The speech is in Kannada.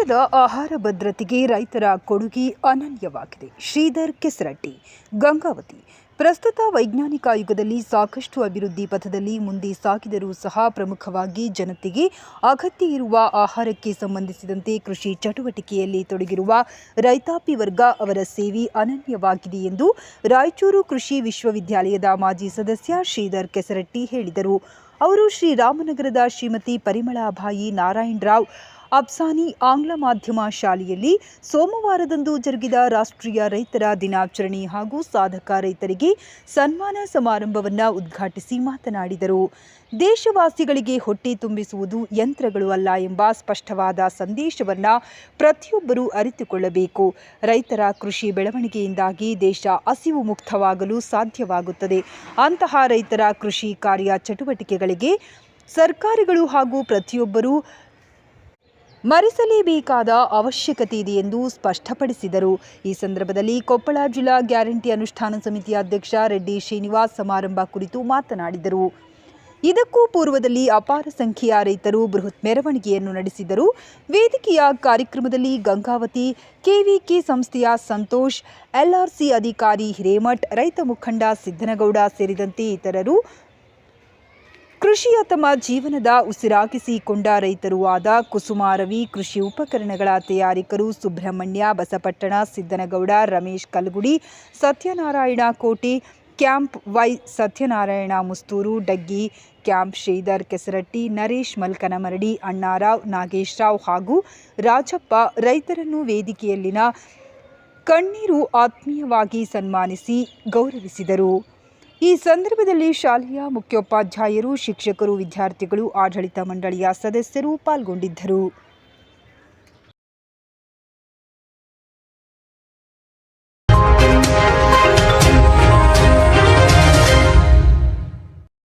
ದೇಶದ ಆಹಾರ ಭದ್ರತೆಗೆ ರೈತರ ಕೊಡುಗೆ ಅನನ್ಯವಾಗಿದೆ. ಶ್ರೀಧರ್ ಕೆಸರಟ್ಟಿ, ಗಂಗಾವತಿ. ಪ್ರಸ್ತುತ ವೈಜ್ಞಾನಿಕ ಯುಗದಲ್ಲಿ ಸಾಕಷ್ಟು ಅಭಿವೃದ್ಧಿ ಪಥದಲ್ಲಿ ಮುಂದೆ ಸಾಗಿದರೂ ಸಹ ಪ್ರಮುಖವಾಗಿ ಜನತೆಗೆ ಅಗತ್ಯ ಇರುವ ಆಹಾರಕ್ಕೆ ಸಂಬಂಧಿಸಿದಂತೆ ಕೃಷಿ ಚಟುವಟಿಕೆಯಲ್ಲಿ ತೊಡಗಿರುವ ರೈತಾಪಿ ವರ್ಗ ಅವರ ಸೇವೆ ಅನನ್ಯವಾಗಿದೆ ಎಂದು ರಾಯಚೂರು ಕೃಷಿ ವಿಶ್ವವಿದ್ಯಾಲಯದ ಮಾಜಿ ಸದಸ್ಯ ಶ್ರೀಧರ್ ಕೆಸರಟ್ಟಿ ಹೇಳಿದರು. ಅವರು ಶ್ರೀರಾಮನಗರದ ಶ್ರೀಮತಿ ಪರಿಮಳಾಬಾಯಿ ನಾರಾಯಣರಾವ್ ಅಬ್ಸಾನಿ ಆಂಗ್ಲ ಮಾಧ್ಯಮ ಶಾಲೆಯಲ್ಲಿ ಸೋಮವಾರದಂದು ಜರುಗಿದ ರಾಷ್ಟ್ರೀಯ ರೈತರ ದಿನಾಚರಣೆ ಹಾಗೂ ಸಾಧಕ ರೈತರಿಗೆ ಸನ್ಮಾನ ಸಮಾರಂಭವನ್ನು ಉದ್ಘಾಟಿಸಿ ಮಾತನಾಡಿದರು. ದೇಶವಾಸಿಗಳಿಗೆ ಹೊಟ್ಟೆ ತುಂಬಿಸುವುದು ಯಂತ್ರಗಳು ಅಲ್ಲ ಎಂಬ ಸ್ಪಷ್ಟವಾದ ಸಂದೇಶವನ್ನು ಪ್ರತಿಯೊಬ್ಬರೂ ಅರಿತುಕೊಳ್ಳಬೇಕು. ರೈತರ ಕೃಷಿ ಬೆಳವಣಿಗೆಯಿಂದಾಗಿ ದೇಶ ಹಸಿವು ಮುಕ್ತವಾಗಲು ಸಾಧ್ಯವಾಗುತ್ತದೆ. ಅಂತಹ ರೈತರ ಕೃಷಿ ಕಾರ್ಯ ಚಟುವಟಿಕೆಗಳಿಗೆ ಸರ್ಕಾರಗಳು ಹಾಗೂ ಪ್ರತಿಯೊಬ್ಬರೂ ಮರೆಸಲೇಬೇಕಾದ ಅವಶ್ಯಕತೆ ಇದೆ ಎಂದು ಸ್ಪಷ್ಟಪಡಿಸಿದರು. ಈ ಸಂದರ್ಭದಲ್ಲಿ ಕೊಪ್ಪಳ ಜಿಲ್ಲಾ ಗ್ಯಾರಂಟಿ ಅನುಷ್ಠಾನ ಸಮಿತಿಯ ಅಧ್ಯಕ್ಷ ರೆಡ್ಡಿ ಶ್ರೀನಿವಾಸ್ ಸಮಾರಂಭ ಕುರಿತು ಮಾತನಾಡಿದರು. ಇದಕ್ಕೂ ಪೂರ್ವದಲ್ಲಿ ಅಪಾರ ಸಂಖ್ಯೆಯ ರೈತರು ಬೃಹತ್ ಮೆರವಣಿಗೆಯನ್ನು ನಡೆಸಿದರು. ವೇದಿಕೆಯ ಕಾರ್ಯಕ್ರಮದಲ್ಲಿ ಗಂಗಾವತಿ ಕೆವಿಕೆ ಸಂಸ್ಥೆಯ ಸಂತೋಷ್, ಎಲ್ಆರ್ಸಿ ಅಧಿಕಾರಿ ಹಿರೇಮಠ್, ರೈತ ಮುಖಂಡ ಸಿದ್ದನಗೌಡ ಸೇರಿದಂತೆ ಇತರರು ಕೃಷಿಯ ತಮ್ಮ ಜೀವನದ ಉಸಿರಾಗಿಸಿಕೊಂಡ ರೈತರೂ ಆದ ಕುಸುಮಾರವಿ, ಕೃಷಿ ಉಪಕರಣಗಳ ತಯಾರಿಕರು Subrahmanya ಬಸಪಟ್ಟಣ, Siddanagouda, Ramesh Kalgudi, Satyanarayana Kote camp, Y Satyanarayana Musturu, Daggi camp, Sridhar Kesaratti, Naresh Malkanamaradi, Annarao, Nageshrao ಹಾಗೂ ರಾಜಪ್ಪ ರೈತರನ್ನು ವೇದಿಕೆಯಲ್ಲಿನ ಕಣ್ಣೀರು ಆತ್ಮೀಯವಾಗಿ ಸನ್ಮಾನಿಸಿ ಗೌರವಿಸಿದರು. ಈ ಸಂದರ್ಭದಲ್ಲಿ ಶಾಲೆಯ ಮುಖ್ಯೋಪಾಧ್ಯಾಯರು, ಶಿಕ್ಷಕರು, ವಿದ್ಯಾರ್ಥಿಗಳು, ಆಡಳಿತ ಮಂಡಳಿಯ ಸದಸ್ಯರು ಪಾಲ್ಗೊಂಡಿದ್ದರು.